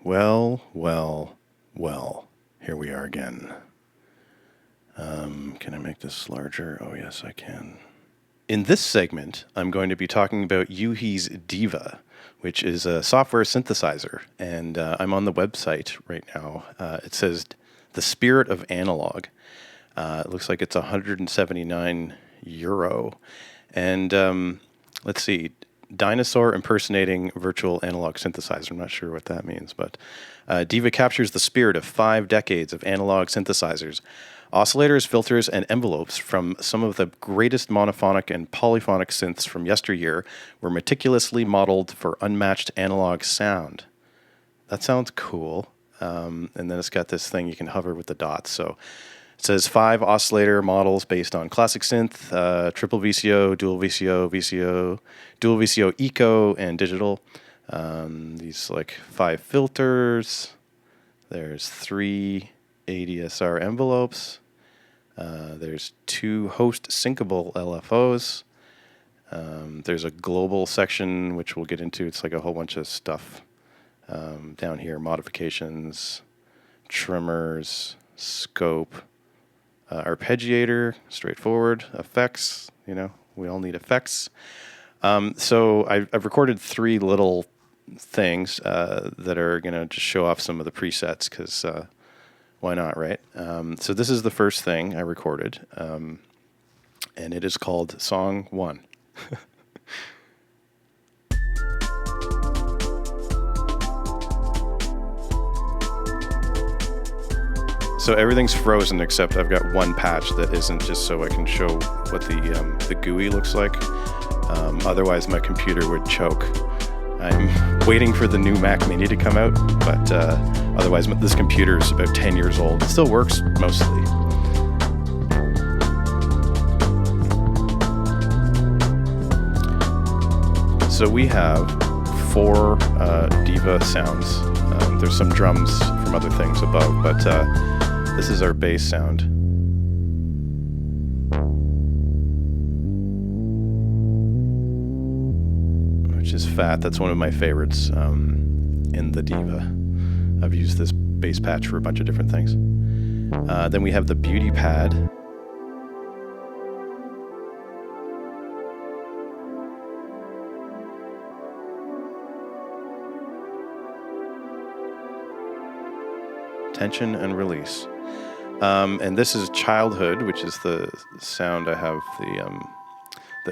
Well, here we are again. Can I make this larger? Oh, yes, I can. In this segment, I'm going to be talking about Yuhi's Diva, which is a software synthesizer. And I'm on the website right now. It says The Spirit of Analog. It looks like it's €179. And let's see. Dinosaur impersonating virtual analog synthesizer. I'm not sure what that means, but Diva captures the spirit of 5 decades of analog synthesizers, oscillators, filters, and envelopes from some of the greatest monophonic and polyphonic synths from yesteryear were meticulously modeled for unmatched analog sound. That sounds cool. And then it's got this thing you can hover with the dots. So it says 5 oscillator models based on classic synth, triple VCO, dual VCO, dual VCO eco, and digital. These like 5 filters. There's 3 ADSR envelopes. There's 2 host syncable LFOs. There's a global section, which we'll get into. It's like a whole bunch of stuff down here. Modifications, trimmers, scope, arpeggiator, straightforward, effects. You know, we all need effects. So I've recorded 3 little things that are going to just show off some of the presets because why not, right? So this is the first thing I recorded, and it is called Song 1. So everything's frozen except I've got one patch that isn't, just so I can show what the GUI looks like. Otherwise my computer would choke. I'm waiting for the new Mac Mini to come out, but otherwise this computer is about 10 years old. It still works mostly. So we have 4 Diva sounds. There's some drums from other things above, but this is our bass sound. Which is fat. That's one of my favorites in the Diva. I've used this bass patch for a bunch of different things. Then we have the beauty pad. Tension and release. And this is childhood, which is the sound I have,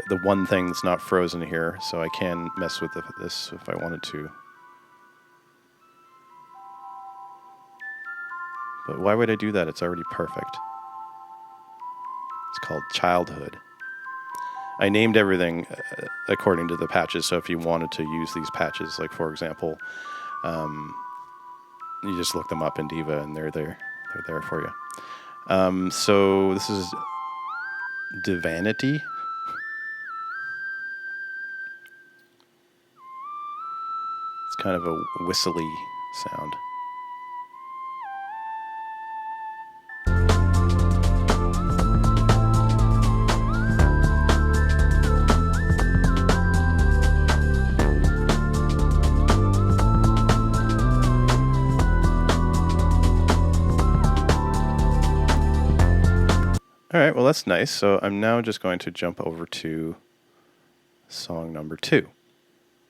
the one thing that's not frozen here, so I can mess with this if I wanted to. But why would I do that? It's already perfect. It's called childhood. I named everything according to the patches, so if you wanted to use these patches, like for example, you just look them up in Diva and they're there. They're there for you. So this is Divanity. It's kind of a whistly sound. All right, well, that's nice. So I'm now just going to jump over to song number 2.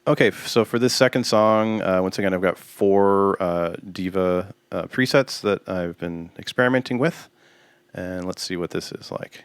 Okay, so for this second song, once again, I've got 4 Diva presets that I've been experimenting with. And let's see what this is like.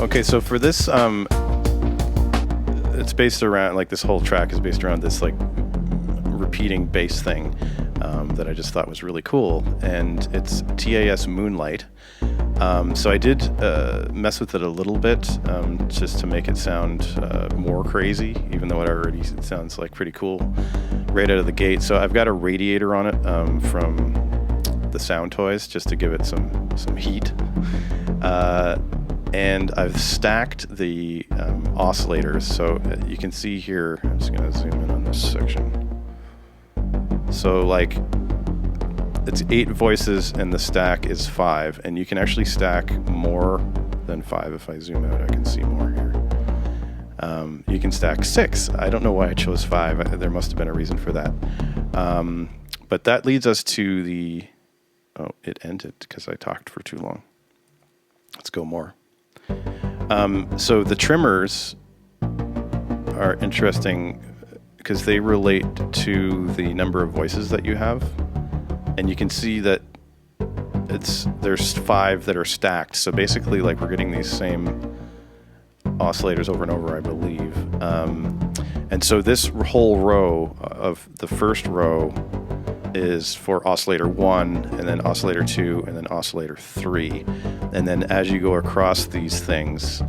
Okay, so for this, it's based around, like, this whole track is based around this, like, repeating bass thing that I just thought was really cool, and it's TAS Moonlight. So I did mess with it a little bit just to make it sound more crazy, even though it already sounds like pretty cool right out of the gate. So I've got a radiator on it from the sound toys just to give it some heat. And I've stacked the oscillators. So you can see here, I'm just going to zoom in on this section. So like it's 8 voices and the stack is 5, and you can actually stack more than 5. If I zoom out, I can see more here. You can stack 6. I don't know why I chose 5. There must have been a reason for that. But that leads us to the... Oh, it ended because I talked for too long. Let's go more. So the trimmers are interesting because they relate to the number of voices that you have. And you can see that there's 5 that are stacked. So basically, like, we're getting these same oscillators over and over, I believe. And so this whole row of the first row is for oscillator 1, and then oscillator 2, and then oscillator 3. And then as you go across these things,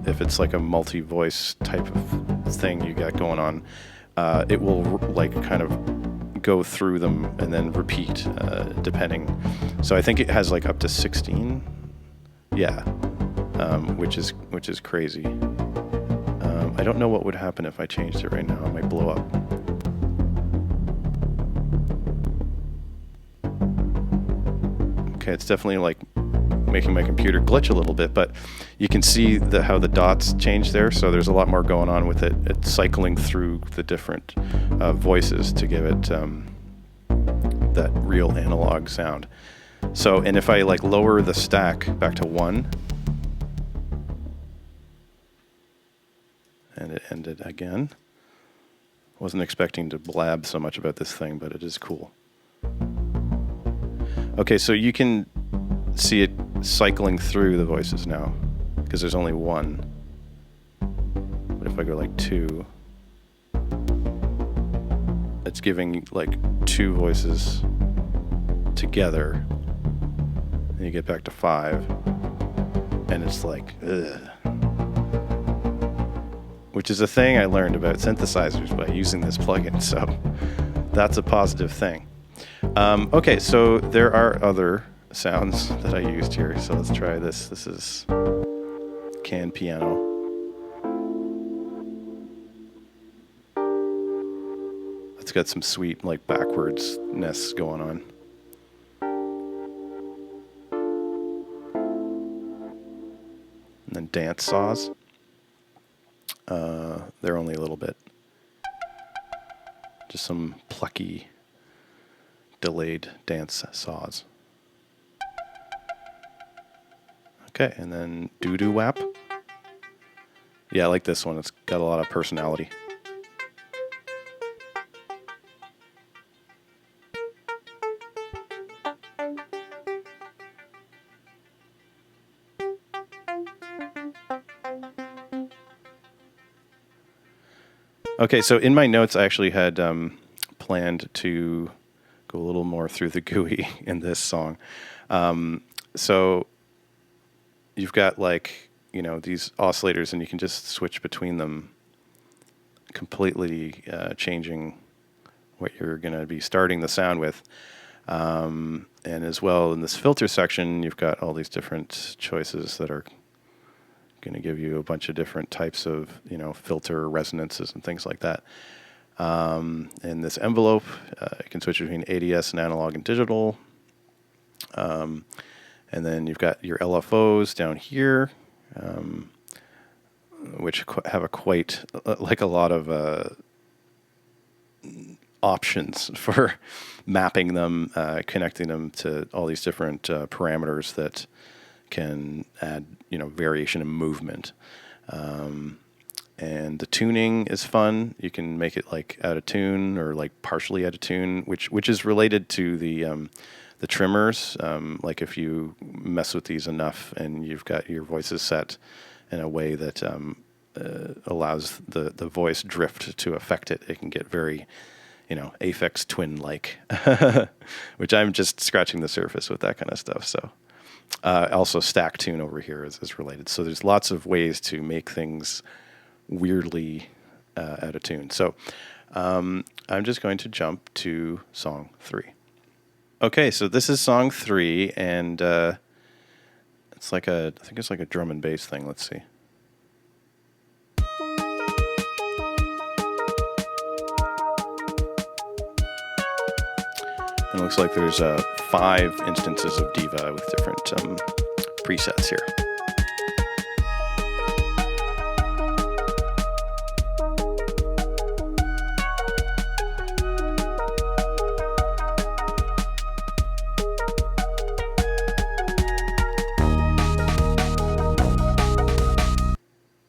if it's like a multi-voice type of thing you got going on, it will like kind of go through them and then repeat depending. So I think it has like up to 16. Yeah, which is crazy. I don't know what would happen if I changed it right now. It might blow up. Okay, it's definitely like making my computer glitch a little bit, but you can see how the dots change there. So there's a lot more going on with it. It's cycling through the different voices to give it that real analog sound. So, and if I like lower the stack back to 1, and it ended again. Wasn't expecting to blab so much about this thing, but it is cool. Okay, so you can see it cycling through the voices now, because there's only 1. But if I go like 2, it's giving like 2 voices together. And you get back to 5, and it's like, ugh. Which is a thing I learned about synthesizers by using this plugin, so that's a positive thing. Okay, so there are other sounds that I used here, so let's try this. This is canned piano. It's got some sweet, like, backwardsness going on. And then dance saws. They're only a little bit. Just some plucky, delayed dance saws. Okay, and then doo-doo wap. Yeah, I like this one. It's got a lot of personality. Okay, so in my notes, I actually had planned to go a little more through the GUI in this song. So you've got like, you know, these oscillators, and you can just switch between them, completely changing what you're going to be starting the sound with. And as well, in this filter section, you've got all these different choices that are going to give you a bunch of different types of, you know, filter resonances and things like that. In this envelope, you can switch between ADS and analog and digital. And then you've got your LFOs down here, which have quite like a lot of options for mapping them, connecting them to all these different parameters that can add, you know, variation in movement. And the tuning is fun. You can make it like out of tune or like partially out of tune, which is related to the trimmers. Like if you mess with these enough and you've got your voices set in a way that allows the voice drift to affect it, it can get very, you know, Aphex Twin-like, which I'm just scratching the surface with that kind of stuff. So also stack tune over here is related. So there's lots of ways to make things weirdly out of tune. So I'm just going to jump to song 3. Okay, so this is song 3, and it's like I think it's like a drum and bass thing. Let's see. It looks like there's 5 instances of Diva with different presets here.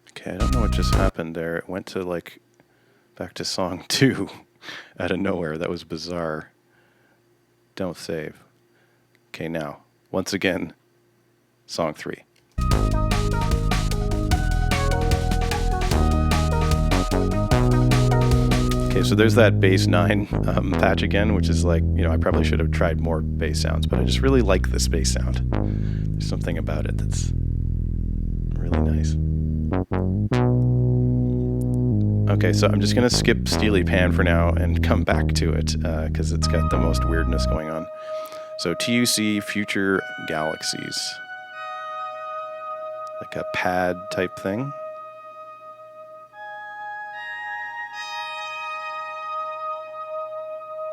Okay, I don't know what just happened there. It went to like back to song 2 out of nowhere. That was bizarre. Don't save. Okay, now, once again, song 3. Okay, so there's that bass 9 patch again, which is like, I probably should have tried more bass sounds, but I just really like this bass sound. There's something about it that's really nice. Okay, so I'm just going to skip Steely Pan for now and come back to it because it's got the most weirdness going on. So TUC Future Galaxies. Like a pad type thing.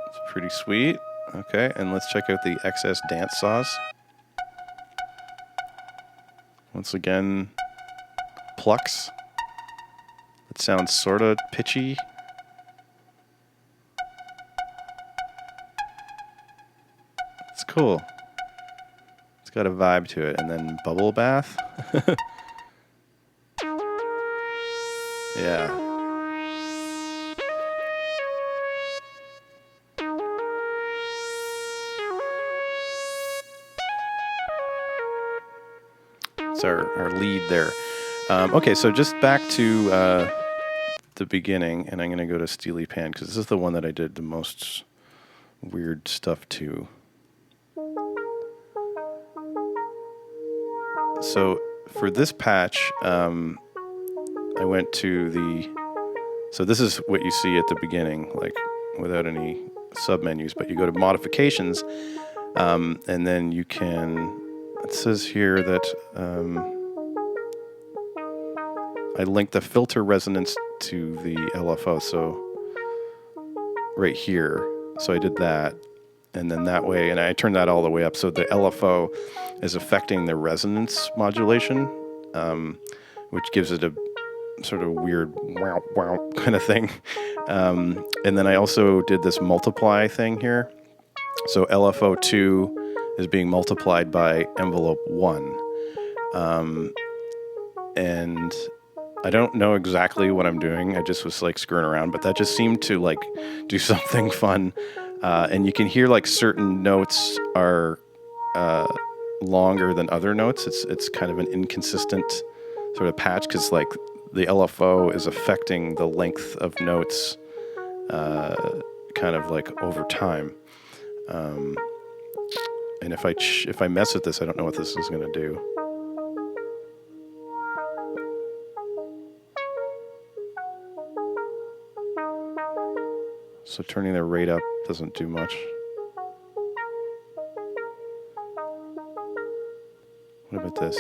It's pretty sweet. Okay, and let's check out the XS Dance Saws. Once again, plucks. It sounds sort of pitchy. It's cool. It's got a vibe to it. And then bubble bath. Yeah. It's our lead there. Okay, so just back to the beginning, and I'm going to go to Steely Pan because this is the one that I did the most weird stuff to. So for this patch, I went to the. So this is what you see at the beginning, like without any submenus, but you go to modifications, and then you can. It says here that I linked the filter resonance to the LFO, so right here. So I did that, and then that way, and I turned that all the way up. So the LFO is affecting the resonance modulation, which gives it a sort of weird wow wow kind of thing. And then I also did this multiply thing here. So LFO 2 is being multiplied by envelope 1. And I don't know exactly what I'm doing. I just was like screwing around, but that just seemed to like do something fun. And you can hear like certain notes are longer than other notes. It's kind of an inconsistent sort of patch because like the LFO is affecting the length of notes kind of like over time. And if I mess with this, I don't know what this is going to do. So turning the rate up doesn't do much. What about this?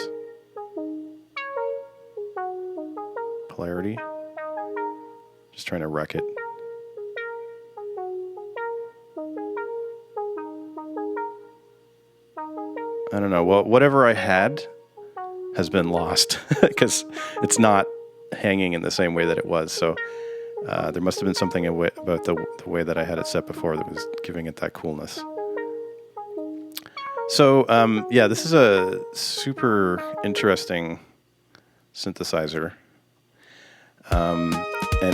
Polarity. Just trying to wreck it. I don't know. Well, whatever I had has been lost because it's not hanging in the same way that it was. So there must have been something about the way that I had it set before that was giving it that coolness. So yeah, this is a super interesting synthesizer. And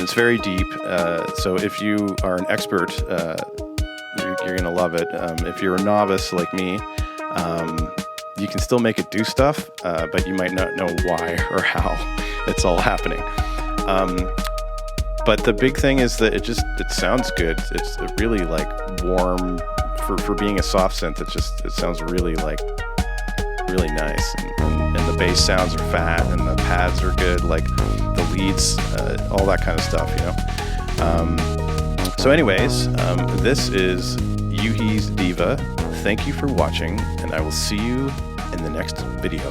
it's very deep. So if you are an expert, you're going to love it. If you're a novice like me, you can still make it do stuff, but you might not know why or how it's all happening. But the big thing is that it sounds good. It's really like warm for being a soft synth. It sounds really like really nice, and the bass sounds are fat, and the pads are good, like the leads, all that kind of stuff, you know. So anyways, this is Yuhi's Diva Thank you for watching, and I will see you in the next video.